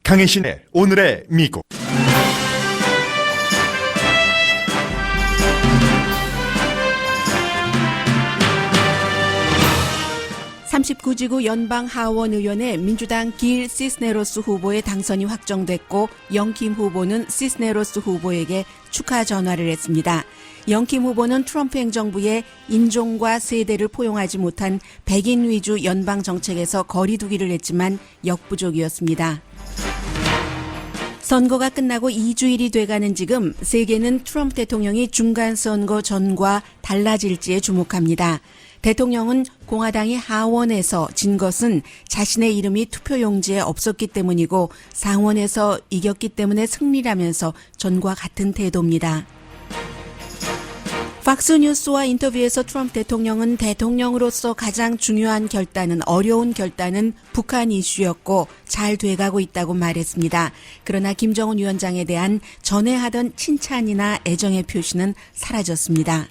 강혜신의 오늘의 미국. (39지구) 연방 하원 의원의 민주당 길 시스네로스 후보의 당선이 확정됐고 영킴 후보는 시스네로스 후보에게 축하 전화를 했습니다. 영킴 후보는 트럼프 행정부의 인종과 세대를 포용하지 못한 백인 위주 연방 정책에서 거리두기를 했지만 역부족이었습니다. 선거가 끝나고 2주일이 돼가는 지금 세계는 트럼프 대통령이 중간선거 전과 달라질지에 주목합니다. 대통령은 공화당이 하원에서 진 것은 자신의 이름이 투표용지에 없었기 때문이고 상원에서 이겼기 때문에 승리라면서 전과 같은 태도입니다. 팍스뉴스와 인터뷰에서 트럼프 대통령은 대통령으로서 가장 중요한 결단은 어려운 결단은 북한 이슈였고 잘 돼가고 있다고 말했습니다. 그러나 김정은 위원장에 대한 전에 하던 칭찬이나 애정의 표시는 사라졌습니다.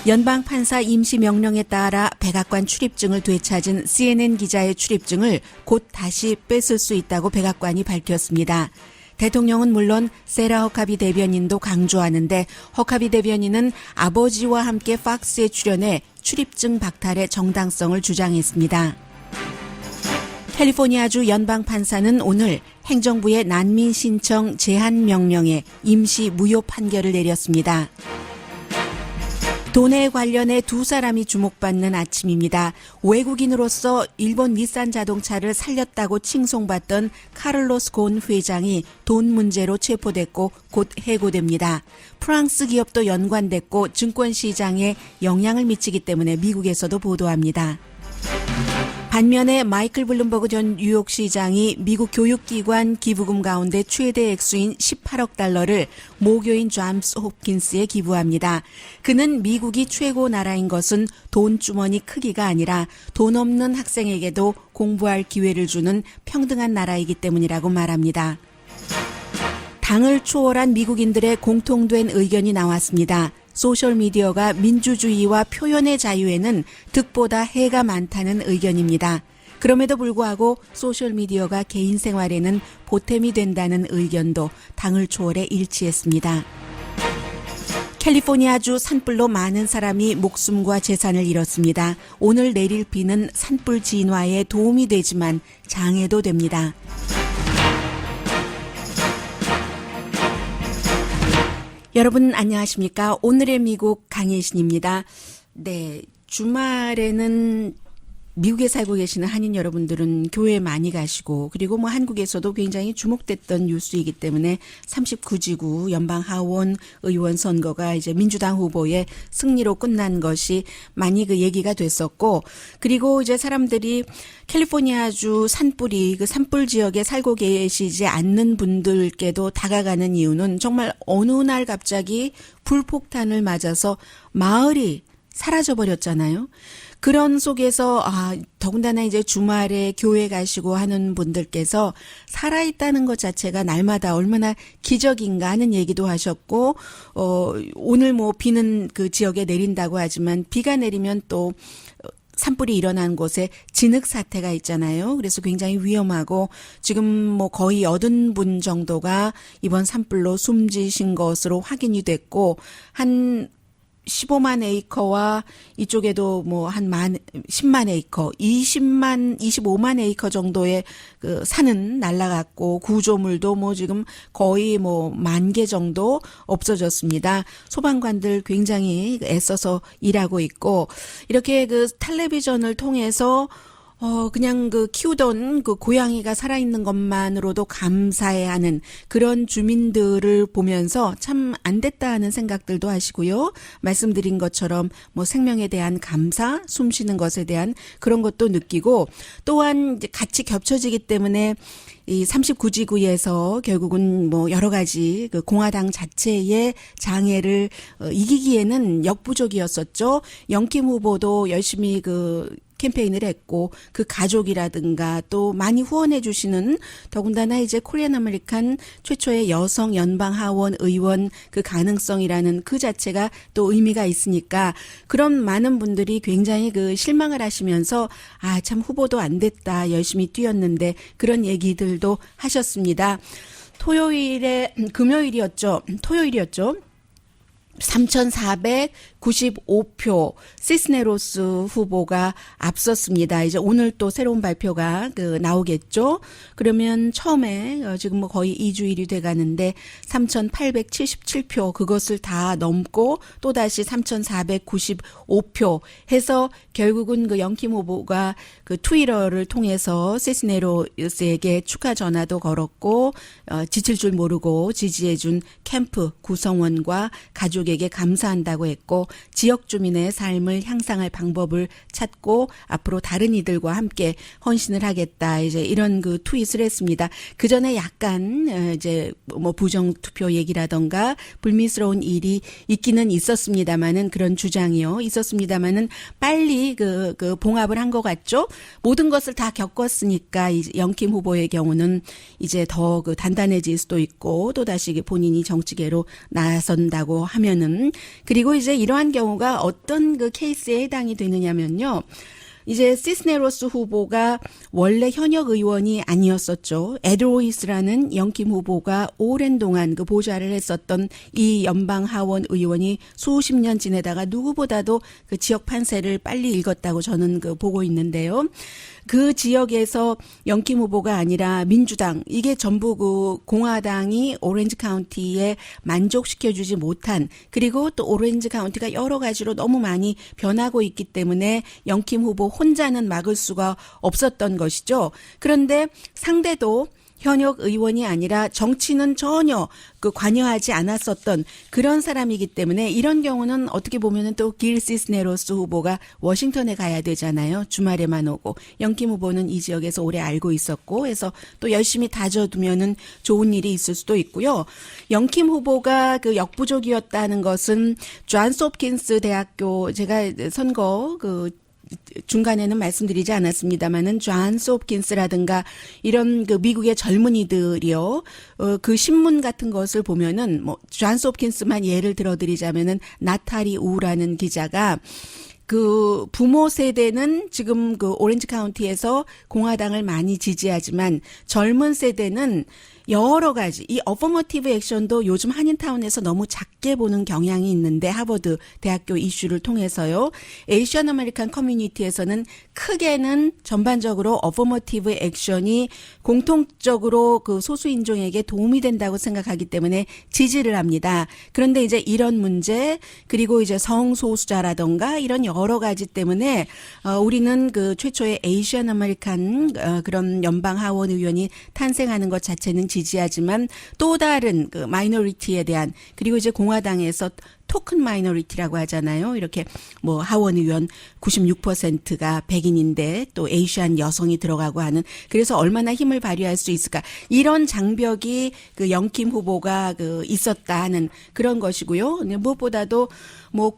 연방 판사 임시 명령에 따라 백악관 출입증을 되찾은 CNN 기자의 출입증을 곧 다시 뺏을 수 있다고 백악관이 밝혔습니다. 대통령은 물론 세라 허카비 대변인도 강조하는데 허카비 대변인은 아버지와 함께 팍스에 출연해 출입증 박탈의 정당성을 주장했습니다. 캘리포니아주 연방 판사는 오늘 행정부의 난민 신청 제한 명령에 임시 무효 판결을 내렸습니다. 돈에 관련해 두 사람이 주목받는 아침입니다. 외국인으로서 일본 닛산 자동차를 살렸다고 칭송받던 카를로스 곤 회장이 돈 문제로 체포됐고 곧 해고됩니다. 프랑스 기업도 연관됐고 증권시장에 영향을 미치기 때문에 미국에서도 보도합니다. 반면에 마이클 블룸버그 전 뉴욕시장이 미국 교육기관 기부금 가운데 최대 액수인 18억 달러를 모교인 존스 홉킨스에 기부합니다. 그는 미국이 최고 나라인 것은 돈 주머니 크기가 아니라 돈 없는 학생에게도 공부할 기회를 주는 평등한 나라이기 때문이라고 말합니다. 당을 초월한 미국인들의 공통된 의견이 나왔습니다. 소셜미디어가 민주주의와 표현의 자유에는 득보다 해가 많다는 의견입니다. 그럼에도 불구하고 소셜미디어가 개인 생활에는 보탬이 된다는 의견도 당을 초월해 일치했습니다. 캘리포니아주 산불로 많은 사람이 목숨과 재산을 잃었습니다. 오늘 내릴 비는 산불 진화에 도움이 되지만 장애도 됩니다. 여러분 안녕하십니까? 오늘의 미국 강혜신입니다. 네, 주말에는 미국에 살고 계시는 한인 여러분들은 교회 많이 가시고 그리고 한국에서도 굉장히 주목됐던 뉴스이기 때문에 39지구 연방 하원 의원 선거가 이제 민주당 후보의 승리로 끝난 것이 많이 그 얘기가 됐었고 그리고 이제 사람들이 캘리포니아주 산불이 그 산불 지역에 살고 계시지 않는 분들께도 다가가는 이유는 정말 어느 날 갑자기 불폭탄을 맞아서 마을이 사라져버렸잖아요. 그런 속에서 더군다나 이제 주말에 교회 가시고 하는 분들께서 살아있다는 것 자체가 날마다 얼마나 기적인가 하는 얘기도 하셨고 오늘 비는 그 지역에 내린다고 하지만 비가 내리면 또 산불이 일어난 곳에 진흙 사태가 있잖아요. 그래서 굉장히 위험하고 지금 거의 80분 정도가 이번 산불로 숨지신 것으로 확인이 됐고 한 15만 에이커와 이쪽에도 한 10만 에이커, 25만 에이커 정도의 그 산은 날아갔고 구조물도 지금 거의 10,000개 정도 없어졌습니다. 소방관들 굉장히 애써서 일하고 있고 이렇게 그 텔레비전을 통해서 그냥 키우던 고양이가 살아있는 것만으로도 감사해야 하는 그런 주민들을 보면서 참 안 됐다 하는 생각들도 하시고요. 말씀드린 것처럼 생명에 대한 감사, 숨 쉬는 것에 대한 그런 것도 느끼고 또한 이제 같이 겹쳐지기 때문에 이 39지구에서 결국은 여러 가지 그 공화당 자체의 장애를 이기기에는 역부족이었었죠. 영킴 후보도 열심히 캠페인을 했고 그 가족이라든가 또 많이 후원해 주시는 더군다나 이제 코리안 아메리칸 최초의 여성 연방 하원 의원 그 가능성이라는 그 자체가 또 의미가 있으니까 그런 많은 분들이 굉장히 그 실망을 하시면서 아, 참 후보도 안 됐다. 열심히 뛰었는데 그런 얘기들도 하셨습니다. 금요일이었죠. 토요일이었죠. 3,495표 시스네로스 후보가 앞섰습니다. 이제 오늘 또 새로운 발표가 나오겠죠. 그러면 처음에 지금 뭐 거의 2주일이 돼 가는데 3,877표 그것을 다 넘고 또다시 3,495표 해서 결국은 그 영킴 후보가 그 트위터를 통해서 시스네로스에게 축하 전화도 걸었고 지칠 줄 모르고 지지해준 캠프 구성원과 가족에게 감사한다고 했고 지역 주민의 삶을 향상할 방법을 찾고 앞으로 다른 이들과 함께 헌신을 하겠다. 이제 이런 그 트윗을 했습니다. 그 전에 약간 이제 뭐 부정 투표 얘기라던가 불미스러운 일이 있기는 있었습니다만은 그런 주장이요. 있었습니다만은 빨리 그 봉합을 한 것 같죠. 모든 것을 다 겪었으니까 영킴 후보의 경우는 이제 더 그 단단해질 수도 있고 또다시 본인이 정치계로 나선다고 하면은 그리고 이제 이러한 경우가 어떤 그 케이스에 해당이 되느냐면요. 이제 시스네로스 후보가 원래 현역 의원이 아니었었죠. 에드 로이스라는 영킴 후보가 오랜 동안 그 보좌를 했었던 이 연방 하원 의원이 수십 년 지내다가 누구보다도 그 지역 판세를 빨리 읽었다고 저는 그 보고 있는데요. 그 지역에서 영킴 후보가 아니라 민주당 이게 전부 그 공화당이 오렌지 카운티에 만족시켜주지 못한 그리고 또 오렌지 카운티가 여러 가지로 너무 많이 변하고 있기 때문에 영킴 후보 혼자는 막을 수가 없었던 것이죠. 그런데 상대도 현역 의원이 아니라 정치는 전혀 그 관여하지 않았었던 그런 사람이기 때문에 이런 경우는 어떻게 보면은 또 길 시스네로스 후보가 워싱턴에 가야 되잖아요. 주말에만 오고 영킴 후보는 이 지역에서 오래 알고 있었고 해서 또 열심히 다져두면은 좋은 일이 있을 수도 있고요. 영킴 후보가 그 역부족이었다는 것은 존스 홉킨스 대학교 제가 선거 중간에는 말씀드리지 않았습니다만은 존스 홉킨스라든가 이런 그 미국의 젊은이들이요. 그 신문 같은 것을 보면은 뭐 존스 홉킨스만 예를 들어드리자면은 나타리 우라는 기자가 그 부모 세대는 지금 그 오렌지 카운티에서 공화당을 많이 지지하지만 젊은 세대는 여러 가지 이 어퍼머티브 액션도 요즘 한인타운에서 너무 작게 보는 경향이 있는데 하버드 대학교 이슈를 통해서요. 에이시안 아메리칸 커뮤니티에서는 크게는 전반적으로 어퍼머티브 액션이 공통적으로 그 소수 인종에게 도움이 된다고 생각하기 때문에 지지를 합니다. 그런데 이제 이런 문제 그리고 이제 성소수자라던가 이런 여러 가지 때문에 우리는 그 최초의 에이시안 아메리칸 그런 연방 하원 의원이 탄생하는 것 자체는 지지하지만 또 다른 그 마이너리티에 대한 그리고 이제 공화당에서 토큰 마이너리티라고 하잖아요. 이렇게 뭐 하원 의원 96%가 백인인데 또 에이시안 여성이 들어가고 하는 그래서 얼마나 힘을 발휘할 수 있을까 이런 장벽이 그 영킴 후보가 그 있었다 하는 그런 것이고요. 무엇보다도 뭐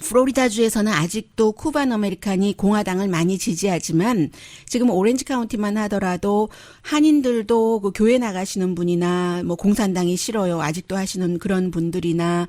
플로리다주에서는 아직도 쿠반 아메리칸이 공화당을 많이 지지하지만 지금 오렌지 카운티만 하더라도 한인들도 그 교회 나가시는 분이나 뭐 공산당이 싫어요 아직도 하시는 그런 분들이나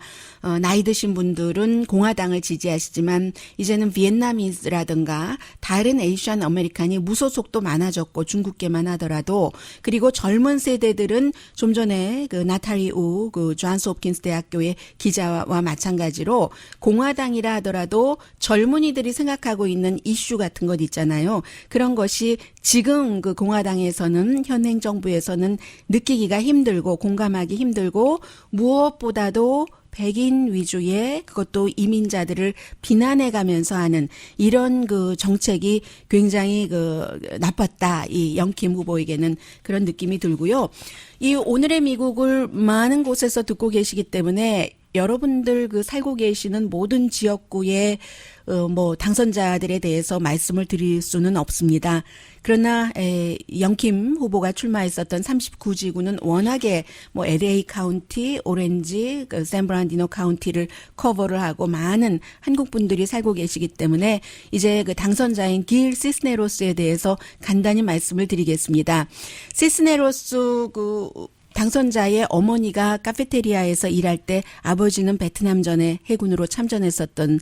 나이 드신 분들은 공화당을 지지하시지만 이제는 비엔나미즈라든가 다른 에이시안 아메리칸이 무소속도 많아졌고 중국계만 하더라도 그리고 젊은 세대들은 좀 전에 그 나탈리 우 그 존스 홉킨스 대학교의 기자와 마찬가지로 공화당이라 하더라도 젊은이들이 생각하고 있는 이슈 같은 것 있잖아요. 그런 것이 지금 그 공화당에서는 현행 정부에서는 느끼기가 힘들고 공감하기 힘들고 무엇보다도 백인 위주의 그것도 이민자들을 비난해 가면서 하는 이런 그 정책이 굉장히 그 나빴다. 이 영킴 후보에게는 그런 느낌이 들고요. 이 오늘의 미국을 많은 곳에서 듣고 계시기 때문에 여러분들 그 살고 계시는 모든 지역구에 뭐 당선자들에 대해서 말씀을 드릴 수는 없습니다. 그러나 영킴 후보가 출마했었던 39지구는 워낙에 뭐 LA 카운티, 오렌지, 샌브란디노 카운티를 커버를 하고 많은 한국 분들이 살고 계시기 때문에 이제 그 당선자인 길 시스네로스에 대해서 간단히 말씀을 드리겠습니다. 시스네로스 그 당선자의 어머니가 카페테리아에서 일할 때 아버지는 베트남전에 해군으로 참전했었던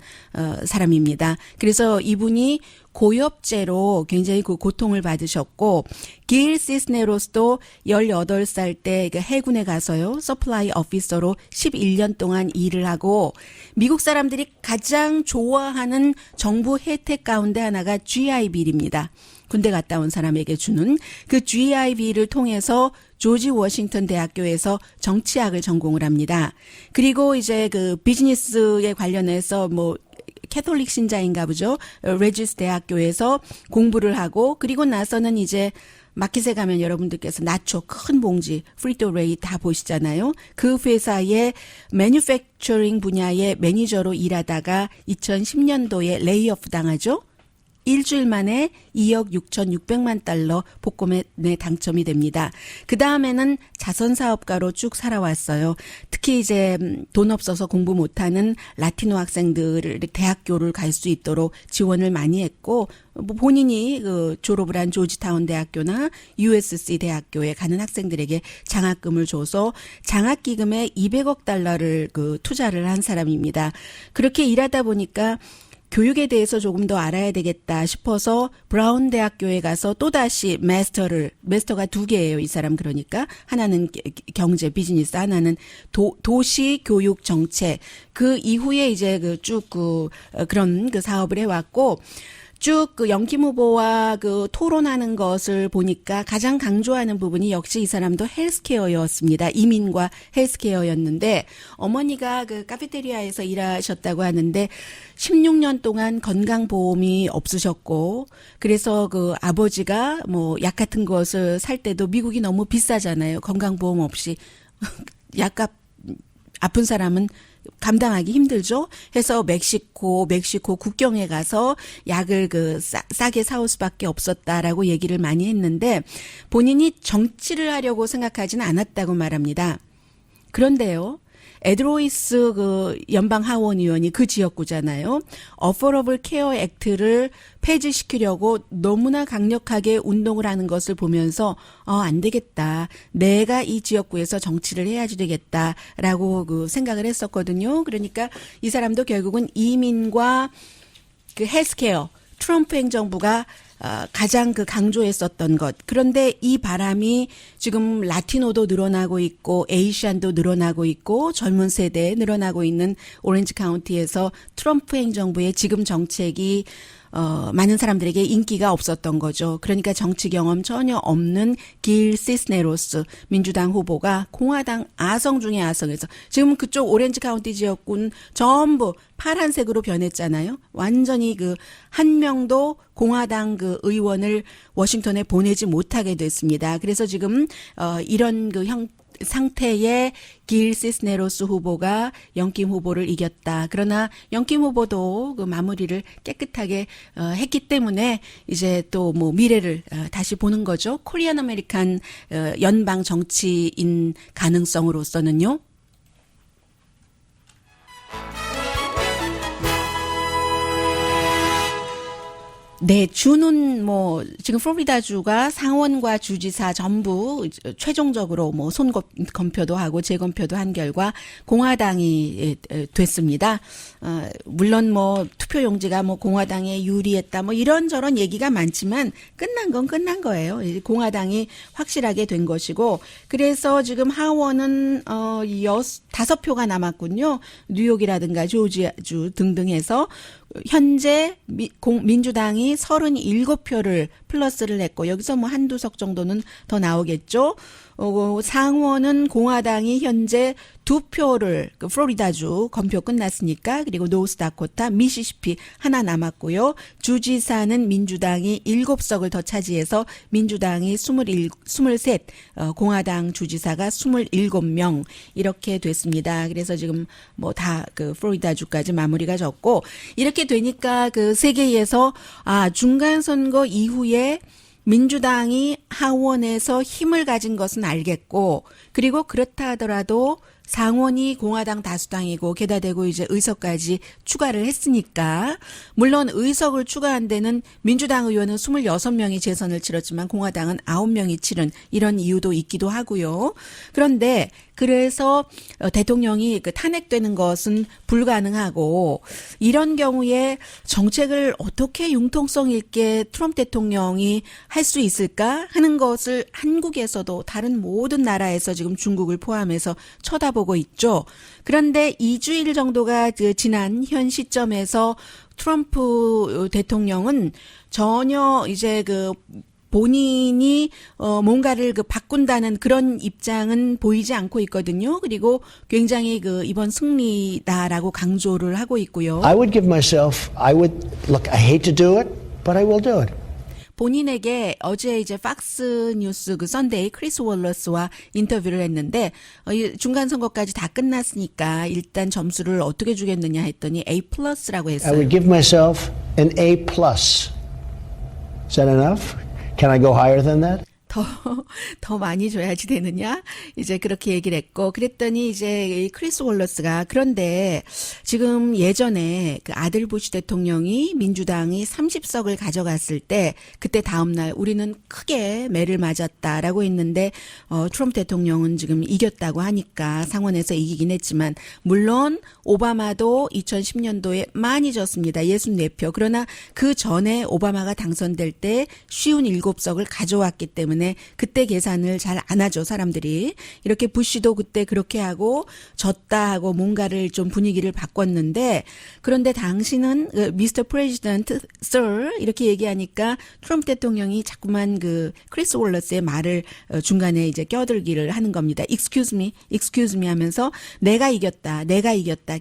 사람입니다. 그래서 이분이 고엽제로 굉장히 그 고통을 받으셨고 길 시스네로스도 18살 때 해군에 가서요. 서플라이 오피서로 11년 동안 일을 하고 미국 사람들이 가장 좋아하는 정부 혜택 가운데 하나가 GI 빌입니다. 군대 갔다 온 사람에게 주는 그 GIB를 통해서 조지 워싱턴 대학교에서 정치학을 전공을 합니다. 그리고 이제 그 비즈니스에 관련해서 뭐 캐톨릭 신자인가 보죠. 레지스 대학교에서 공부를 하고 그리고 나서는 이제 마켓에 가면 여러분들께서 나초 큰 봉지 프리토레이 다 보시잖아요. 그 회사의 매뉴팩처링 분야의 매니저로 일하다가 2010년도에 레이오프 당하죠. 일주일 만에 2억 6,600만 달러 복권에 당첨이 됩니다. 그 다음에는 자선사업가로 쭉 살아왔어요. 특히 이제 돈 없어서 공부 못하는 라티노 학생들을 대학교를 갈 수 있도록 지원을 많이 했고 뭐 본인이 그 졸업을 한 조지타운 대학교나 USC 대학교에 가는 학생들에게 장학금을 줘서 장학기금에 200억 달러를 그 투자를 한 사람입니다. 그렇게 일하다 보니까 교육에 대해서 조금 더 알아야 되겠다 싶어서 브라운 대학교에 가서 또다시 마스터가 2개예요. 이 사람 그러니까. 하나는 경제 비즈니스, 하나는 도시 교육 정책. 그 이후에 이제 그런 사업을 해왔고 쭉 그 영킴 후보와 그 토론하는 것을 보니까 가장 강조하는 부분이 역시 이 사람도 헬스케어였습니다. 이민과 헬스케어였는데 어머니가 그 카페테리아에서 일하셨다고 하는데 16년 동안 건강보험이 없으셨고 그래서 그 아버지가 뭐 약 같은 것을 살 때도 미국이 너무 비싸잖아요. 건강보험 없이 약값 아픈 사람은 감당하기 힘들죠. 해서 멕시코 국경에 가서 약을 싸게 사올 수밖에 없었다라고 얘기를 많이 했는데 본인이 정치를 하려고 생각하지는 않았다고 말합니다. 그런데요. 에드로이스 그 연방 하원 의원이 그 지역구잖아요. 어포러블 케어 액트를 폐지시키려고 너무나 강력하게 운동을 하는 것을 보면서 안 되겠다. 내가 이 지역구에서 정치를 해야지 되겠다라고 그 생각을 했었거든요. 그러니까 이 사람도 결국은 이민과 그 헬스케어 트럼프 행정부가 가장 그 강조했었던 것. 그런데 이 바람이 지금 라티노도 늘어나고 있고 에이시안도 늘어나고 있고 젊은 세대에 늘어나고 있는 오렌지 카운티에서 트럼프 행정부의 지금 정책이 많은 사람들에게 인기가 없었던 거죠. 그러니까 정치 경험 전혀 없는 길 시스네로스 민주당 후보가 공화당 아성 중에 아성에서 지금 그쪽 오렌지 카운티 지역군 전부 파란색으로 변했잖아요. 완전히 그 한 명도 공화당 그 의원을 워싱턴에 보내지 못하게 됐습니다. 그래서 지금 이런 그 상태의 길 시스네로스 후보가 영킴 후보를 이겼다. 그러나 영킴 후보도 그 마무리를 깨끗하게 했기 때문에 이제 또 뭐 미래를 다시 보는 거죠. 코리안 아메리칸 연방 정치인 가능성으로서는요. 네, 주는 뭐 지금 플로리다주가 상원과 주지사 전부 최종적으로 뭐 손검표도 하고 재검표도 한 결과 공화당이 됐습니다. 물론 뭐 투표용지가 뭐 공화당에 유리했다 뭐 이런저런 얘기가 많지만 끝난 건 끝난 거예요. 공화당이 확실하게 된 것이고 그래서 지금 하원은 5표가 남았군요. 뉴욕이라든가 조지아주 등등 해서 현재 민주당이 37표를 플러스를 했고 여기서 뭐 한두 석 정도는 더 나오겠죠. 상원은 공화당이 현재 2표를 플로리다주 검표 끝났으니까 그리고 노스다코타, 미시시피 하나 남았고요. 주지사는 민주당이 7석을 더 차지해서 민주당이 23, 공화당 주지사가 27명 이렇게 됐습니다. 그래서 지금 뭐 다 그 플로리다주까지 마무리가 졌고 이렇게 이렇게 되니까 그 세계에서 중간 선거 이후에 민주당이 하원에서 힘을 가진 것은 알겠고, 그리고 그렇다 하더라도 상원이 공화당 다수당이고 게다 대고 이제 의석까지 추가를 했으니까, 물론 의석을 추가한 데는 민주당 의원은 26명이 재선을 치렀지만 공화당은 9명이 치른 이런 이유도 있기도 하고요. 그런데 그래서 대통령이 그 탄핵되는 것은 불가능하고, 이런 경우에 정책을 어떻게 융통성 있게 트럼프 대통령이 할 수 있을까 하는 것을 한국에서도 다른 모든 나라에서 지금 중국을 포함해서 쳐다보고 있죠. 그런데 2주일 정도가 지난 현 시점에서 트럼프 대통령은 전혀 이제 그 본인이 뭔가를 그 바꾼다는 그런 입장은 보이지 않고 있거든요. 그리고 굉장히 그 이번 승리다라고 강조를 하고 있고요. Look, I hate to do it, but I will do it. 본인에게 어제 이제 팍스 뉴스 그 선데이 크리스 월러스와 인터뷰를 했는데 중간 선거까지 다 끝났으니까 일단 점수를 어떻게 주겠느냐 했더니 A+라고 I 했어요. would give myself an A+. Is that enough? Can I go higher than that? 더 많이 줘야지 되느냐? 이제 그렇게 얘기를 했고, 그랬더니 이제 이 크리스 월러스가, 그런데 지금 예전에 그 아들 부시 대통령이 민주당이 30석을 가져갔을 때, 그때 다음날 우리는 크게 매를 맞았다라고 했는데, 트럼프 대통령은 지금 이겼다고 하니까 상원에서 이기긴 했지만, 물론 오바마도 2010년도에 많이 졌습니다. 64표. 그러나 그 전에 오바마가 당선될 때 57석을 가져왔기 때문에 그때 계산을 잘 안 하죠, 사람들이. 이렇게 부시도 그때 그렇게 하고 졌다 하고 뭔가를 좀 분위기를 바꿨는데, 그런데 당신은 미스터 프레지던트 sir 이렇게 얘기하니까 트럼프 대통령이 자꾸만 그 크리스 월러스의 말을 중간에 이제 껴들기를 하는 겁니다. excuse me 하면서 내가 이겼다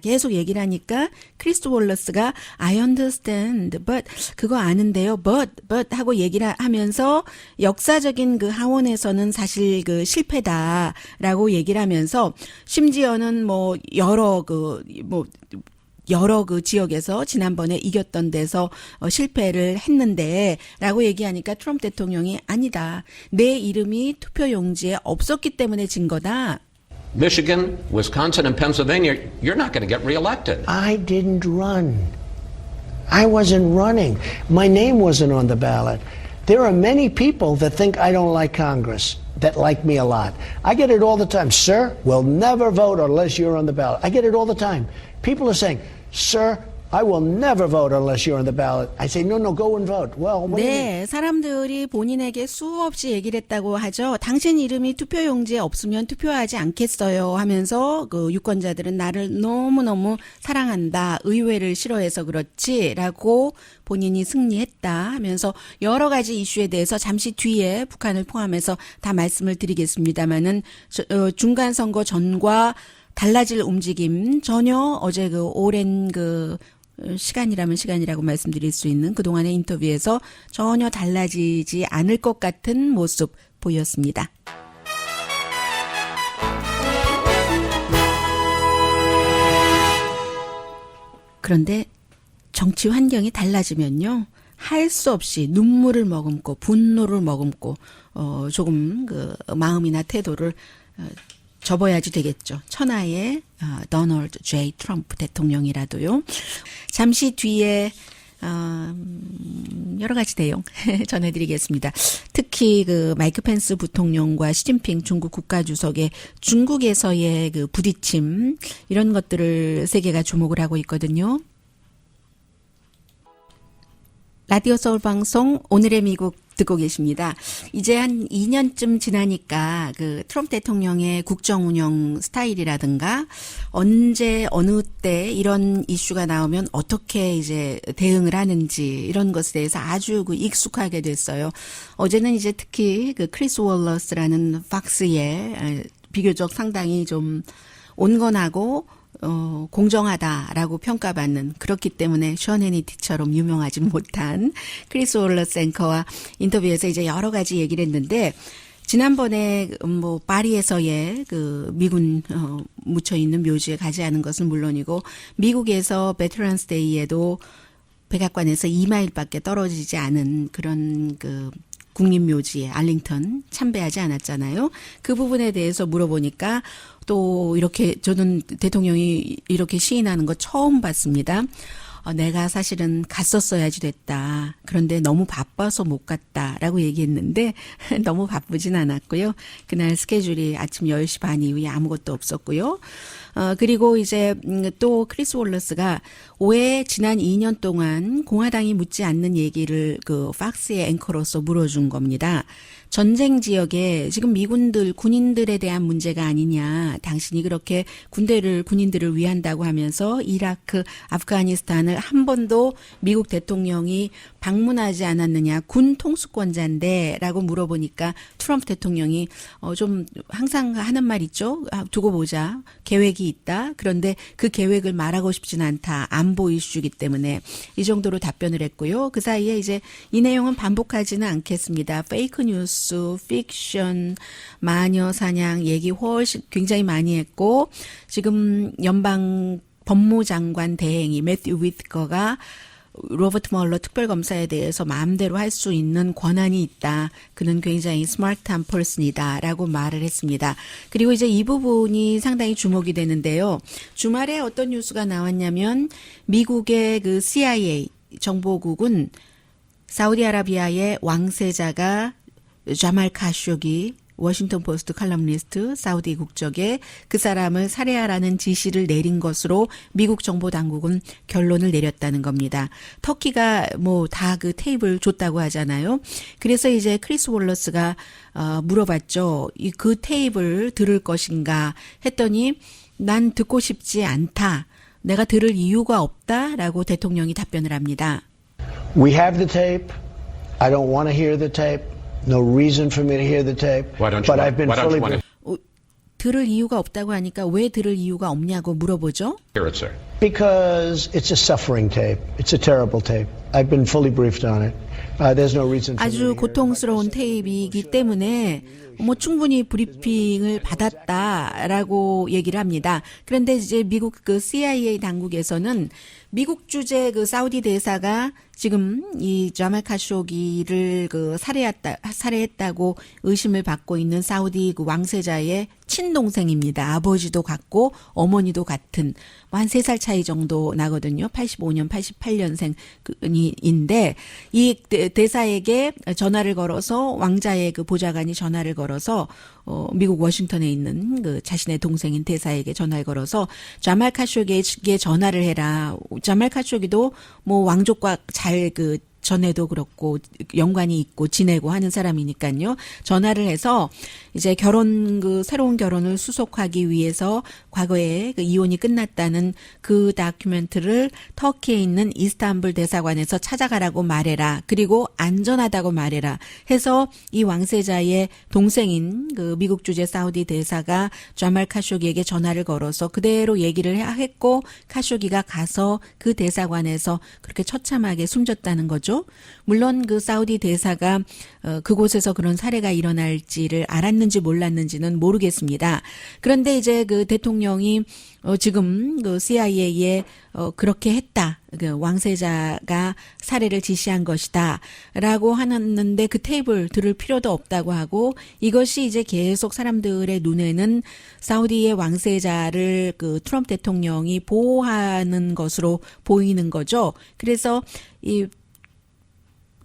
계속 얘기를 하니까 크리스 월러스가 I understand but 그거 아는데요 but 하고 얘기를 하면서 역사적인 그 하원에서는 사실 그 실패다라고 얘기를 하면서, 심지어는 여러 그 지역에서 지난번에 이겼던 데서 실패를 했는데라고 얘기하니까 트럼프 대통령이 아니다. 내 이름이 투표용지에 없었기 때문에 진 거다. Michigan, Wisconsin, and Pennsylvania, you're not going to get reelected. I didn't run. I wasn't running. My name wasn't on the ballot. There are many people that think I don't like Congress, that like me a lot. I get it all the time. Sir, we'll never vote unless you're on the ballot. I get it all the time. People are saying, sir, I will never vote unless you're on the ballot. I say, no, go and vote. Well, what do you mean? 네, 사람들이 본인에게 수없이 얘기를 했다고 하죠. 당신 이름이 투표용지에 없으면 투표하지 않겠어요 하면서 그 유권자들은 나를 너무너무 사랑한다. 의회를 싫어해서 그렇지라고 본인이 승리했다 하면서 여러 가지 이슈에 대해서 잠시 뒤에 북한을 포함해서 다 말씀을 드리겠습니다마는 중간 선거 전과 달라질 움직임 전혀 어제 그 오랜 그 시간이라면 시간이라고 말씀드릴 수 있는 그동안의 인터뷰에서 전혀 달라지지 않을 것 같은 모습 보였습니다. 그런데 정치 환경이 달라지면요, 할 수 없이 눈물을 머금고 분노를 머금고 조금 그 마음이나 태도를 접어야지 되겠죠. 천하의 도널드 J. 트럼프 대통령이라도요. 잠시 뒤에 여러 가지 내용 전해드리겠습니다. 특히 그 마이크 펜스 부통령과 시진핑 중국 국가주석의 중국에서의 그 부딪힘, 이런 것들을 세계가 주목을 하고 있거든요. 라디오 서울 방송 오늘의 미국 듣고 계십니다. 이제 한 2년쯤 지나니까 그 트럼프 대통령의 국정 운영 스타일이라든가 언제 어느 때 이런 이슈가 나오면 어떻게 이제 대응을 하는지 이런 것에 대해서 아주 그 익숙하게 됐어요. 어제는 이제 특히 그 크리스 월러스라는 팍스의 비교적 상당히 좀 온건하고 공정하다라고 평가받는, 그렇기 때문에 션 해니티처럼 유명하지 못한 크리스 월러스 앵커와 인터뷰에서 이제 여러 가지 얘기를 했는데, 지난번에 파리에서의 그 미군 묻혀 있는 묘지에 가지 않은 것은 물론이고 미국에서 베테런스 데이에도 백악관에서 2마일밖에 떨어지지 않은 그런 그 국립묘지에 알링턴 참배하지 않았잖아요. 그 부분에 대해서 물어보니까 또 이렇게 저는 대통령이 이렇게 시인하는 거 처음 봤습니다. 내가 사실은 갔었어야지 됐다. 그런데 너무 바빠서 못 갔다라고 얘기했는데 너무 바쁘진 않았고요. 그날 스케줄이 아침 10시 반 이후에 아무것도 없었고요. 그리고 이제 또 크리스 월러스가 왜 지난 2년 동안 공화당이 묻지 않는 얘기를 그 팍스의 앵커로서 물어준 겁니다. 전쟁 지역에 지금 미군들, 군인들에 대한 문제가 아니냐. 당신이 그렇게 군인들을 위한다고 하면서 이라크, 아프가니스탄을 한 번도 미국 대통령이 방문하지 않았느냐. 군 통수권자인데 라고 물어보니까 트럼프 대통령이 좀 항상 하는 말 있죠. 두고 보자. 계획이 있다. 그런데 그 계획을 말하고 싶진 않다. 안보 이슈이기 때문에 이 정도로 답변을 했고요. 그 사이에 이제 이 내용은 반복하지는 않겠습니다. 페이크 뉴스, 픽션, 마녀 사냥 얘기 훨씬 굉장히 많이 했고 지금 연방 법무장관 대행이 매튜 위트거가 로버트 멀러 특별검사에 대해서 마음대로 할 수 있는 권한이 있다. 그는 굉장히 스마트한 퍼슨이다라고 말을 했습니다. 그리고 이제 이 부분이 상당히 주목이 되는데요. 주말에 어떤 뉴스가 나왔냐면 미국의 그 CIA 정보국은 사우디아라비아의 왕세자가 자말 카쇼기 워싱턴 포스트 칼럼니스트 사우디 국적의 그 사람을 살해하라는 지시를 내린 것으로 미국 정보 당국은 결론을 내렸다는 겁니다. 터키가 뭐 다 그 테이블 줬다고 하잖아요. 그래서 이제 크리스 월러스가 물어봤죠. 그 테이블 들을 것인가 했더니 난 듣고 싶지 않다. 내가 들을 이유가 없다라고 대통령이 답변을 합니다. We have the tape. I don't want to hear the tape. No reason for me to hear the tape. But I've been fully. 들을 이유가 없다고 하니까 왜 들을 이유가 없냐고 물어보죠. Hear it, sir. Because it's a suffering tape. It's a terrible tape. I've been fully briefed on it. There's no reason for me to 아주 hear it. 고통스러운 테이프이기 때문에 뭐 충분히 브리핑을 받았다라고 얘기를 합니다. 그런데 이제 미국 그 CIA 당국에서는 미국 주재 그 사우디 대사가 지금 이 자말 카쇼기를 그 살해했다고 의심을 받고 있는 사우디 그 왕세자의 친동생입니다. 아버지도 같고 어머니도 같은 한 3살 차이 정도 나거든요. 85년, 88년생인데 이 대사에게 전화를 걸어서 왕자의 그 보좌관이 전화를 걸어서 미국 워싱턴에 있는 그 자신의 동생인 대사에게 전화를 걸어서 자말 카쇼기에게 전화를 해라. 자말 카쇼기도 뭐 왕족과 잘 그 전에도 그렇고 연관이 있고 지내고 하는 사람이니까요. 전화를 해서 이제 새로운 결혼을 수속하기 위해서 과거에 그 이혼이 끝났다는 그 다큐멘트를 터키에 있는 이스탄불 대사관에서 찾아가라고 말해라. 그리고 안전하다고 말해라. 해서 이 왕세자의 동생인 그 미국 주재 사우디 대사가 자말 카쇼기에게 전화를 걸어서 그대로 얘기를 했고 카쇼기가 가서 그 대사관에서 그렇게 처참하게 숨졌다는 거죠. 물론 그 사우디 대사가 그곳에서 그런 사례가 일어날지를 알았는지 몰랐는지는 모르겠습니다. 그런데 이제 그 대통령이 지금 그 CIA에 그렇게 했다. 그 왕세자가 살해를 지시한 것이다라고 하는데 그 테이블 들을 필요도 없다고 하고 이것이 이제 계속 사람들의 눈에는 사우디의 왕세자를 그 트럼프 대통령이 보호하는 것으로 보이는 거죠. 그래서 이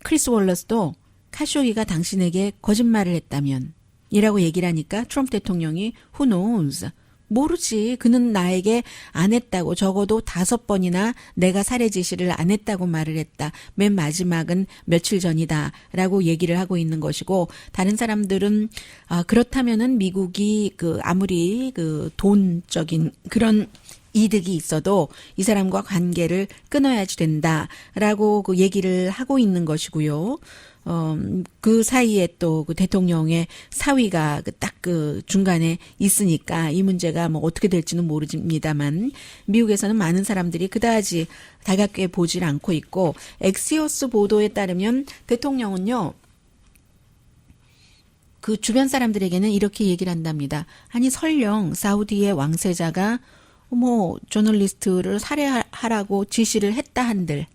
크리스 월러스도 카쇼기가 당신에게 거짓말을 했다면 이라고 얘기를 하니까 트럼프 대통령이 who knows? 모르지. 그는 나에게 안 했다고 적어도 5번이나 내가 살해 지시를 안 했다고 말을 했다. 맨 마지막은 며칠 전이다 라고 얘기를 하고 있는 것이고 다른 사람들은 그렇다면은 미국이 그 아무리 그 돈적인 그런 이득이 있어도 이 사람과 관계를 끊어야지 된다라고 그 얘기를 하고 있는 것이고요. 그 사이에 또 그 대통령의 사위가 딱 그 중간에 있으니까 이 문제가 뭐 어떻게 될지는 모릅니다만 미국에서는 많은 사람들이 그다지 달갑게 보질 않고 있고 엑시오스 보도에 따르면 대통령은요. 그 주변 사람들에게는 이렇게 얘기를 한답니다. 아니 설령 사우디의 왕세자가 뭐 저널리스트를 살해하라고 지시를 했다 한들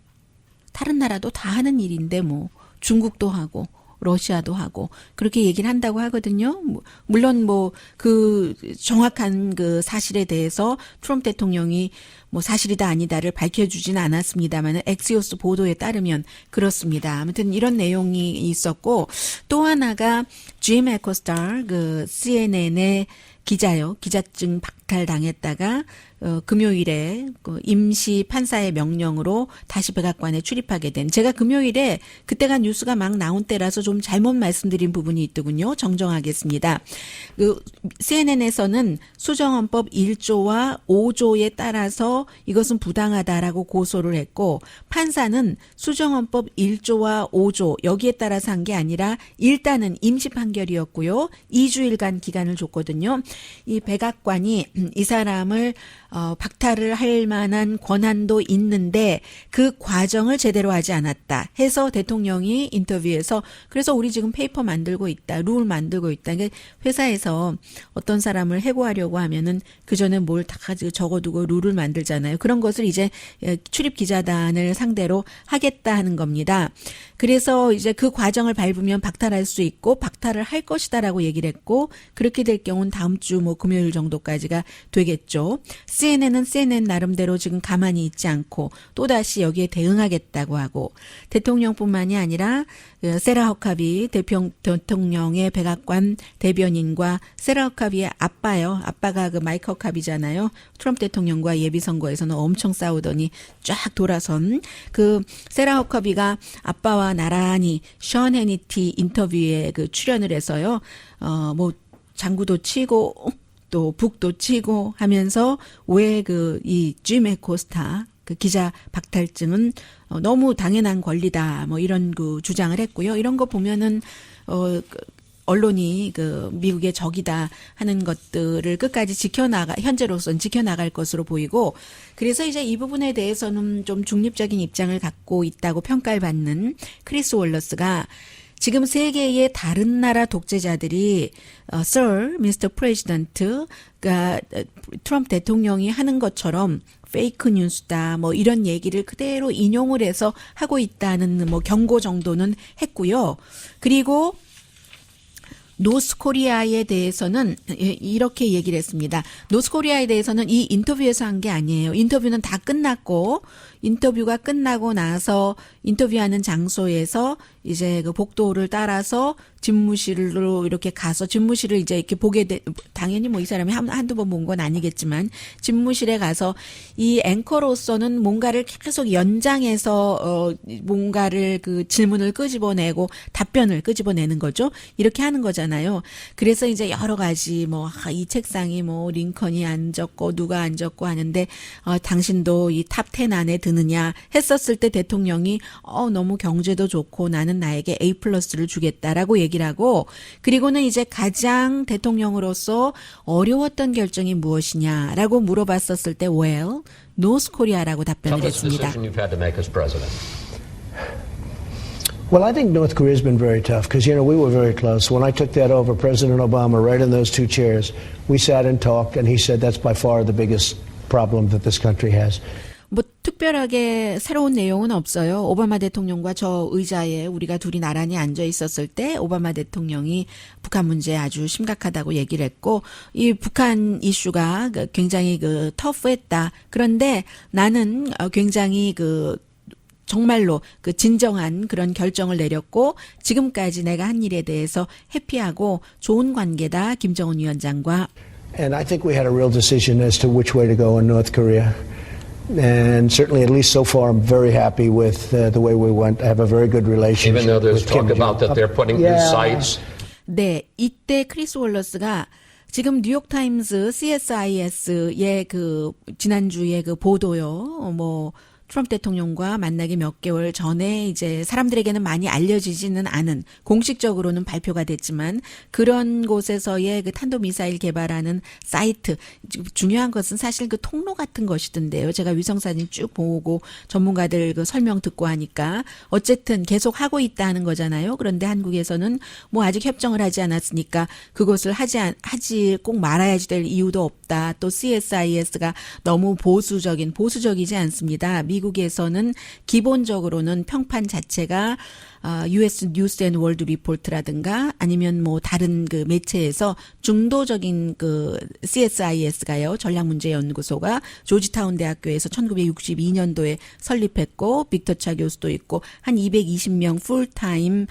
다른 나라도 다 하는 일인데 뭐 중국도 하고 러시아도 하고 그렇게 얘기를 한다고 하거든요. 물론 뭐 그 정확한 그 사실에 대해서 트럼프 대통령이 뭐 사실이다 아니다를 밝혀주지는 않았습니다만 엑시오스 보도에 따르면 그렇습니다. 아무튼 이런 내용이 있었고 또 하나가 짐 에코스타 그 CNN의 기자요. 기자증 박탈당했다가 금요일에 그 임시 판사의 명령으로 다시 백악관에 출입하게 된 제가 금요일에 그때가 뉴스가 막 나온 때라서 좀 잘못 말씀드린 부분이 있더군요. 정정하겠습니다. 그 CNN에서는 수정헌법 1조와 5조에 따라서 이것은 부당하다라고 고소를 했고 판사는 수정헌법 1조와 5조 여기에 따라서 한 게 아니라 일단은 임시 판결이었고요. 2주일간 기간을 줬거든요. 이 백악관이 이 사람을 박탈을 할 만한 권한도 있는데 그 과정을 제대로 하지 않았다 해서 대통령이 인터뷰에서 그래서 우리 지금 페이퍼 만들고 있다. 룰 만들고 있다. 그러니까 회사에서 어떤 사람을 해고하려고 하면은 그 전에 뭘 다 적어두고 룰을 만들잖아요. 그런 것을 이제 출입 기자단을 상대로 하겠다 하는 겁니다. 그래서 이제 그 과정을 밟으면 박탈할 수 있고 박탈을 할 것이다라고 얘기를 했고 그렇게 될 경우는 다음 주 뭐 금요일 정도까지가 되겠죠. CNN은 CNN 나름대로 지금 가만히 있지 않고 또다시 여기에 대응하겠다고 하고 대통령뿐만이 아니라 세라 허카비 대통령의 백악관 대변인과 세라 허카비의 아빠요. 아빠가 그 마이크 허카비잖아요. 트럼프 대통령과 예비선거에서는 엄청 싸우더니 쫙 돌아선 그 세라 허카비가 아빠와 나란히 션 해니티 인터뷰에 그 출연을 해서요. 뭐 장구도 치고 또 북도 치고 하면서 왜 그 이 짐 에코스타 그 기자 박탈증은 너무 당연한 권리다 뭐 이런 그 주장을 했고요. 이런 거 보면은 언론이 그 미국의 적이다 하는 것들을 끝까지 현재로서는 지켜나갈 것으로 보이고 그래서 이제 이 부분에 대해서는 좀 중립적인 입장을 갖고 있다고 평가를 받는 크리스 월러스가 지금 세계의 다른 나라 독재자들이 Sir, Mr. President가 트럼프 대통령이 하는 것처럼 페이크 뉴스다 뭐 이런 얘기를 그대로 인용을 해서 하고 있다는 뭐 경고 정도는 했고요. 그리고 노스코리아에 대해서는 이렇게 얘기를 했습니다. 노스코리아에 대해서는 이 인터뷰에서 한 게 아니에요. 인터뷰는 다 끝났고 인터뷰가 끝나고 나서 인터뷰하는 장소에서 이제 그 복도를 따라서 집무실로 이렇게 가서 집무실을 이제 이렇게 보게 당연히 뭐 이 사람이 한두 번 본 건 아니겠지만 집무실에 가서 이 앵커로서는 뭔가를 계속 연장해서 뭔가를 그 질문을 끄집어내고 답변을 끄집어내는 거죠. 이렇게 하는 거잖아요. 그래서 이제 여러 가지 뭐 이 책상이 뭐 링컨이 앉았고 누가 앉았고 하는데 당신도 이 탑 10 안에 드느냐 했었을 때 대통령이 너무 경제도 좋고 나는 나에게 A+를 주겠다라고 얘기를 하고 그리고는 이제 가장 대통령으로서 어려웠던 결정이 무엇이냐라고 물어봤었을 때 well, 노스코리아라고 답변을 했습니다. Well, I think North Korea has been very tough because, you know, we were very close. When I took that over, President Obama, right in those two chairs, we sat and talked, and he said that's by far the biggest problem that this country has. 뭐 특별하게 새로운 내용은 없어요. 오바마 대통령과 저 의자에 우리가 둘이 나란히 앉아 있었을 때 오바마 대통령이 북한 문제 아주 심각하다고 얘기를 했고 이 북한 이슈가 굉장히 그 터프했다. 그런데 나는 굉장히 그 정말로 그 진정한 그런 결정을 내렸고 지금까지 내가 한 일에 대해서 해피하고 좋은 관계다. 김정은 위원장과. And I think we had a real decision as to which way to go in North Korea. And certainly, at least so far, I'm very happy with the way we went. I have a very good relationship. Even though there's with Kim talk about that they're putting new sites. 네, 이때 크리스 월러스가 지금 뉴욕타임스 CSIS의 그 지난주에 그 보도요. 뭐 트럼프 대통령과 만나기 몇 개월 전에 이제 사람들에게는 많이 알려지지는 않은 공식적으로는 발표가 됐지만 그런 곳에서의 그 탄도미사일 개발하는 사이트 중요한 것은 사실 그 통로 같은 것이던데요. 제가 위성사진 쭉 보고 전문가들 그 설명 듣고 하니까 어쨌든 계속 하고 있다는 거잖아요. 그런데 한국에서는 뭐 아직 협정을 하지 않았으니까 그것을 하지 꼭 말아야지 될 이유도 없다. 또 CSIS가 너무 보수적이지 않습니다. 미국 미국에서는 기본적으로는 평판 자체가 US 뉴스 앤 월드 리포트라든가 아니면 뭐 다른 그 매체에서 중도적인 그 CSIS가요. 전략문제연구소가 조지타운 대학교에서 1962년도에 설립했고 빅터 차 교수도 있고 한 220명 풀타임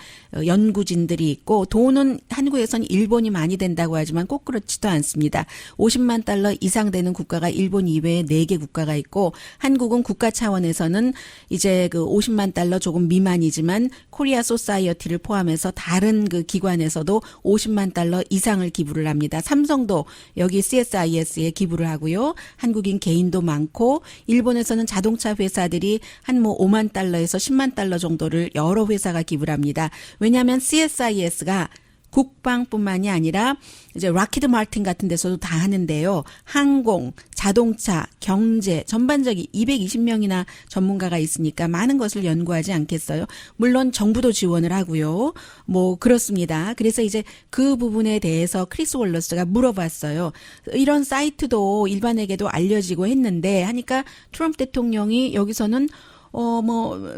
연구진들이 있고 돈은 한국에서는 일본이 많이 된다고 하지만 꼭 그렇지도 않습니다. 50만 달러 이상 되는 국가가 일본 이외에 4개 국가가 있고 한국은 국가 차원에서는 이제 그 50만 달러 조금 미만이지만 코리아 소사이어티를 포함해서 다른 그 기관에서도 50만 달러 이상을 기부를 합니다. 삼성도 여기 CSIS에 기부를 하고요. 한국인 개인도 많고 일본에서는 자동차 회사들이 한 뭐 5만 달러에서 10만 달러 정도를 여러 회사가 기부를 합니다. 왜냐하면 CSIS가 국방뿐만이 아니라 이제 락히드 마틴 같은 데서도 다 하는데요. 항공, 자동차, 경제 전반적인 220명이나 전문가가 있으니까 많은 것을 연구하지 않겠어요. 물론 정부도 지원을 하고요. 뭐 그렇습니다. 그래서 이제 그 부분에 대해서 크리스 월러스가 물어봤어요. 이런 사이트도 일반에게도 알려지고 했는데 하니까 트럼프 대통령이 여기서는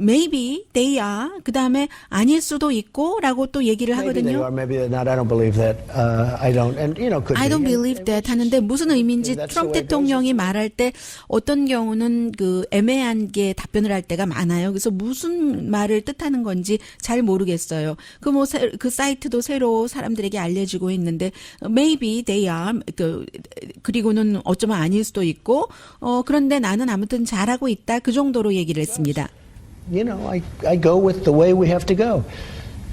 maybe they are. 그 다음에 아닐 수도 있고, 라고 또 얘기를 Maybe they 하거든요. are, maybe they're not. I don't believe that. I don't. And, you know, could I don't be. believe that 하는데 무슨 의미인지 That's the 트럼프 way it goes. 대통령이 말할 때 어떤 경우는 그 애매한 게 답변을 할 때가 많아요. 그래서 무슨 말을 뜻하는 건지 잘 모르겠어요. 그 사이트도 새로 사람들에게 알려지고 있는데 maybe they are. 그리고는 어쩌면 아닐 수도 있고 그런데 나는 아무튼 잘하고 있다. 그 정도로 얘기를 했습니다. You know, I go with the way we have to go.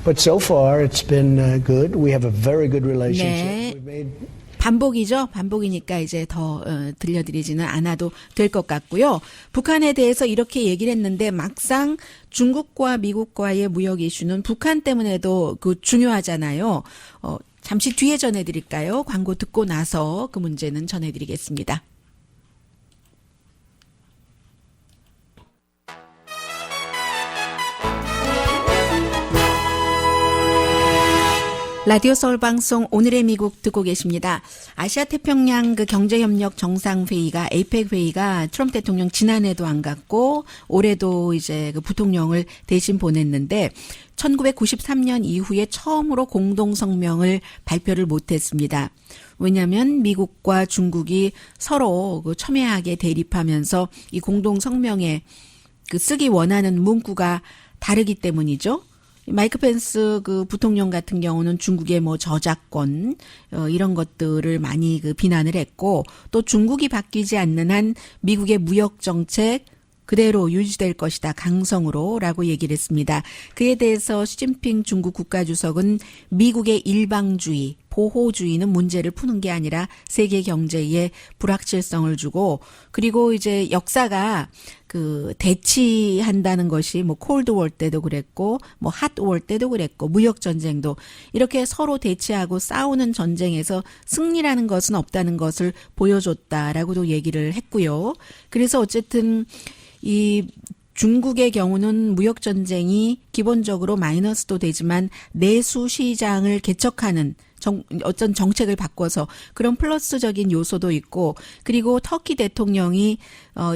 But so far, it's been good. We have a very good relationship. 네. We've made 반복이죠. 반복이니까 이제 더 들려드리지는 않아도 될 것 같고요. 북한에 대해서 이렇게 얘기를 했는데 막상 중국과 미국과의 무역 이슈는 북한 때문에도 그 중요하잖아요. 잠시 뒤에 전해드릴까요? 광고 듣고 나서 그 문제는 전해드리겠습니다. 라디오 서울 방송 오늘의 미국 듣고 계십니다. 아시아 태평양 그 경제협력 정상회의가 에이펙 회의가 트럼프 대통령 지난해도 안 갔고 올해도 이제 그 부통령을 대신 보냈는데 1993년 이후에 처음으로 공동 성명을 발표를 못했습니다. 왜냐하면 미국과 중국이 서로 그 첨예하게 대립하면서 이 공동 성명에 그 쓰기 원하는 문구가 다르기 때문이죠. 마이크 펜스 그 부통령 같은 경우는 중국의 뭐 저작권 이런 것들을 많이 그 비난을 했고 또 중국이 바뀌지 않는 한 미국의 무역 정책 그대로 유지될 것이다. 강성으로라고 얘기를 했습니다. 그에 대해서 시진핑 중국 국가주석은 미국의 일방주의, 보호주의는 문제를 푸는 게 아니라 세계 경제에 불확실성을 주고 그리고 이제 역사가 그 대치한다는 것이 뭐 콜드워 때도 그랬고 뭐 핫워 때도 그랬고 무역 전쟁도 이렇게 서로 대치하고 싸우는 전쟁에서 승리라는 것은 없다는 것을 보여줬다라고도 얘기를 했고요. 그래서 어쨌든 이 중국의 경우는 무역 전쟁이 기본적으로 마이너스도 되지만 내수 시장을 개척하는 어떤 정책을 바꿔서 그런 플러스적인 요소도 있고 그리고 터키 대통령이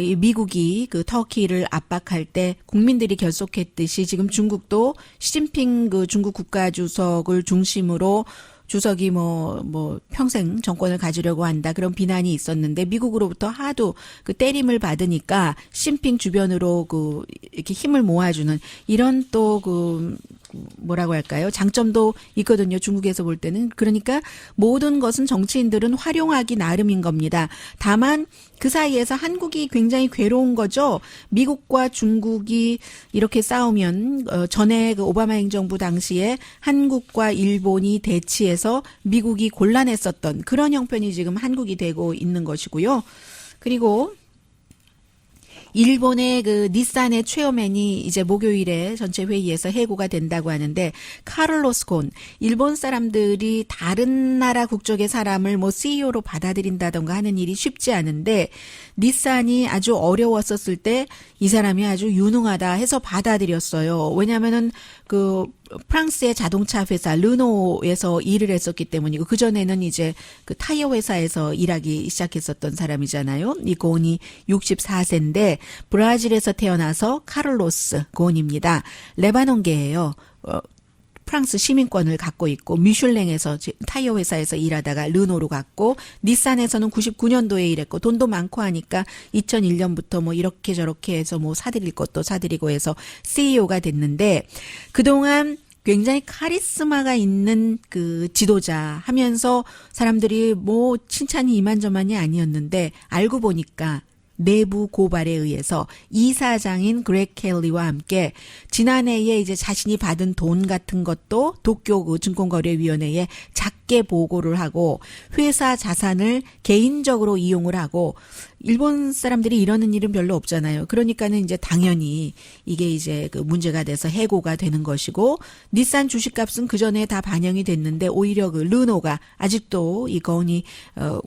이 미국이 그 터키를 압박할 때 국민들이 결속했듯이 지금 중국도 시진핑 그 중국 국가주석을 중심으로 주석이 뭐 평생 정권을 가지려고 한다 그런 비난이 있었는데 미국으로부터 하도 그 때림을 받으니까 시진핑 주변으로 그 이렇게 힘을 모아주는 이런 또 그 뭐라고 할까요? 장점도 있거든요. 중국에서 볼 때는. 그러니까 모든 것은 정치인들은 활용하기 나름인 겁니다. 다만 그 사이에서 한국이 굉장히 괴로운 거죠. 미국과 중국이 이렇게 싸우면 전에 그 오바마 행정부 당시에 한국과 일본이 대치해서 미국이 곤란했었던 그런 형편이 지금 한국이 되고 있는 것이고요. 그리고 일본의 그 닛산의 체어맨이 이제 목요일에 전체 회의에서 해고가 된다고 하는데 카를로스 곤 일본 사람들이 다른 나라 국적의 사람을 뭐 CEO로 받아들인다던가 하는 일이 쉽지 않은데 닛산이 아주 어려웠었을 때 이 사람이 아주 유능하다 해서 받아들였어요. 왜냐하면은 그 프랑스의 자동차 회사 르노에서 일을 했었기 때문이고 그 전에는 이제 그 타이어 회사에서 일하기 시작했었던 사람이잖아요. 이 고은이 64세인데 브라질에서 태어나서 카를로스 고은입니다. 레바논계예요. 프랑스 시민권을 갖고 있고 미슐랭에서 타이어 회사에서 일하다가 르노로 갔고 닛산에서는 99년도에 일했고 돈도 많고 하니까 2001년부터 뭐 이렇게 저렇게 해서 뭐 사들일 것도 사들이고 해서 CEO가 됐는데 그동안 굉장히 카리스마가 있는 그 지도자 하면서 사람들이 뭐 칭찬이 이만저만이 아니었는데 알고 보니까 내부 고발에 의해서 이사장인 그렉 켈리와 함께 지난해에 이제 자신이 받은 돈 같은 것도 도쿄 그 증권거래위원회에 작게 보고를 하고 회사 자산을 개인적으로 이용을 하고 일본 사람들이 이러는 일은 별로 없잖아요. 그러니까는 이제 당연히 이게 이제 그 문제가 돼서 해고가 되는 것이고 닛산 주식값은 그 전에 다 반영이 됐는데 오히려 그 르노가 아직도 이 건이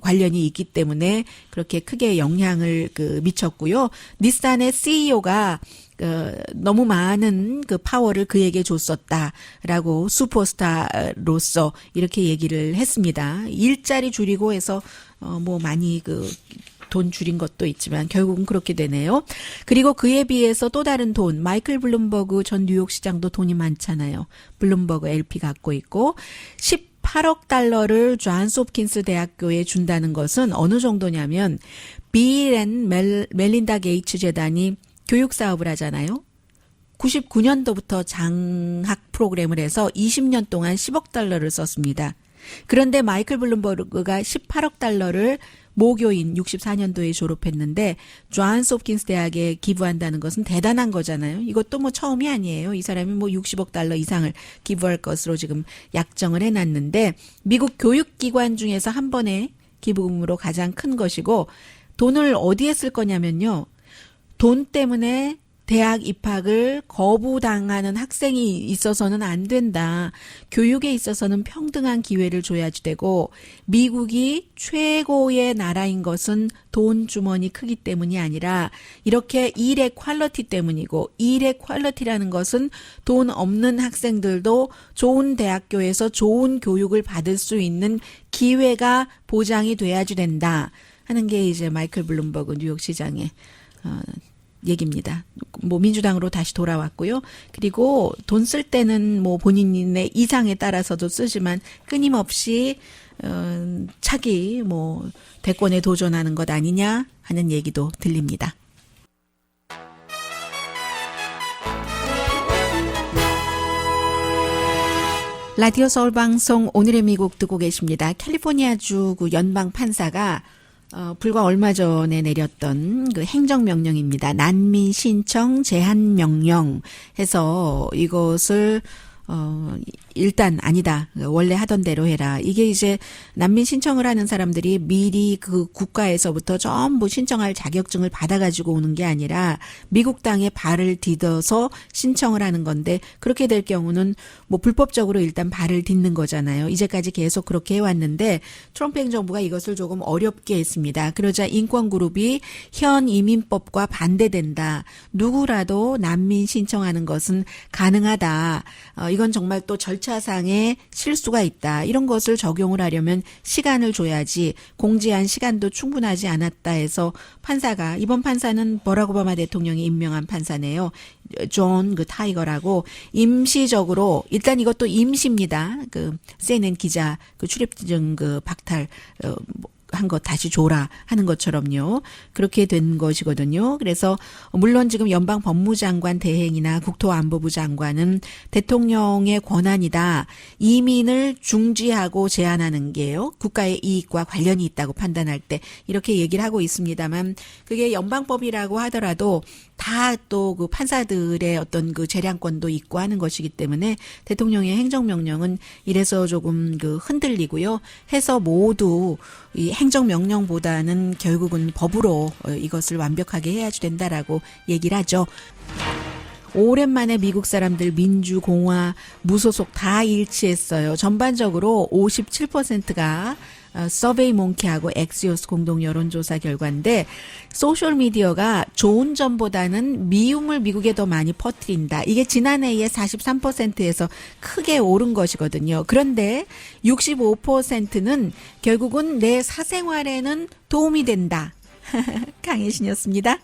관련이 있기 때문에 그렇게 크게 영향을 그 미쳤고요. 닛산의 CEO가 너무 많은 그 파워를 그에게 줬었다라고 슈퍼스타로서 이렇게 얘기를 했습니다. 일자리 줄이고 해서 뭐 많이 그 돈 줄인 것도 있지만 결국은 그렇게 되네요. 그리고 그에 비해서 또 다른 돈, 마이클 블룸버그 전 뉴욕 시장도 돈이 많잖아요. 블룸버그 LP 갖고 있고 18억 달러를 존스 홉킨스 대학교에 준다는 것은 어느 정도냐면 빌 앤 멜린다 게이츠 재단이 교육 사업을 하잖아요. 99년도부터 장학 프로그램을 해서 20년 동안 10억 달러를 썼습니다. 그런데 마이클 블룸버그가 18억 달러를 모교인 64년도에 졸업했는데 존스 홉킨스 대학에 기부한다는 것은 대단한 거잖아요. 이것도 뭐 처음이 아니에요. 이 사람이 뭐 60억 달러 이상을 기부할 것으로 지금 약정을 해놨는데 미국 교육기관 중에서 한 번에 기부금으로 가장 큰 것이고 돈을 어디에 쓸 거냐면요. 돈 때문에 대학 입학을 거부당하는 학생이 있어서는 안 된다. 교육에 있어서는 평등한 기회를 줘야지 되고 미국이 최고의 나라인 것은 돈 주머니 크기 때문이 아니라 이렇게 일의 퀄리티 때문이고 일의 퀄리티라는 것은 돈 없는 학생들도 좋은 대학교에서 좋은 교육을 받을 수 있는 기회가 보장이 돼야지 된다 하는 게 이제 마이클 블룸버그 뉴욕시장의 얘기입니다. 뭐 민주당으로 다시 돌아왔고요. 그리고 돈 쓸 때는 뭐 본인의 이상에 따라서도 쓰지만 끊임없이 차기 뭐 대권에 도전하는 것 아니냐 하는 얘기도 들립니다. 라디오 서울 방송 오늘의 미국 듣고 계십니다. 캘리포니아주 그 연방 판사가 불과 얼마 전에 내렸던 그 행정명령입니다. 난민 신청 제한 명령 해서 이것을 일단 아니다. 원래 하던 대로 해라. 이게 이제 난민 신청을 하는 사람들이 미리 그 국가에서부터 전부 신청할 자격증을 받아가지고 오는 게 아니라 미국 땅에 발을 디뎌서 신청을 하는 건데 그렇게 될 경우는 뭐 불법적으로 일단 발을 딛는 거잖아요. 이제까지 계속 그렇게 해왔는데 트럼프 행정부가 이것을 조금 어렵게 했습니다. 그러자 인권그룹이 현 이민법과 반대된다. 누구라도 난민 신청하는 것은 가능하다. 이건 정말 또 절차상의 실수가 있다. 이런 것을 적용을 하려면 시간을 줘야지 공지한 시간도 충분하지 않았다 해서 판사가 이번 판사는 버락 오바마 대통령이 임명한 판사네요. 존 그 타이거라고 임시적으로 일단 이것도 임시입니다. 그 CNN 기자 그 출입증 그 박탈 한 거 다시 줘라 하는 것처럼요. 그렇게 된 것이거든요. 그래서 물론 지금 연방 법무장관 대행이나 국토안보부 장관은 대통령의 권한이다. 이민을 중지하고 제한하는 게요. 국가의 이익과 관련이 있다고 판단할 때 이렇게 얘기를 하고 있습니다만 그게 연방법이라고 하더라도 다 또 그 판사들의 어떤 그 재량권도 있고 하는 것이기 때문에 대통령의 행정명령은 이래서 조금 그 흔들리고요. 해서 모두 이 행정명령보다는 결국은 법으로 이것을 완벽하게 해야지 된다라고 얘기를 하죠. 오랜만에 미국 사람들 민주, 공화, 무소속 다 일치했어요. 전반적으로 57%가 서베이 몽키하고 엑시오스 공동 여론조사 결과인데 소셜 미디어가 좋은 점보다는 미움을 미국에 더 많이 퍼뜨린다. 이게 지난해에 43%에서 크게 오른 것이거든요. 그런데 65%는 결국은 내 사생활에는 도움이 된다. 강혜신이었습니다.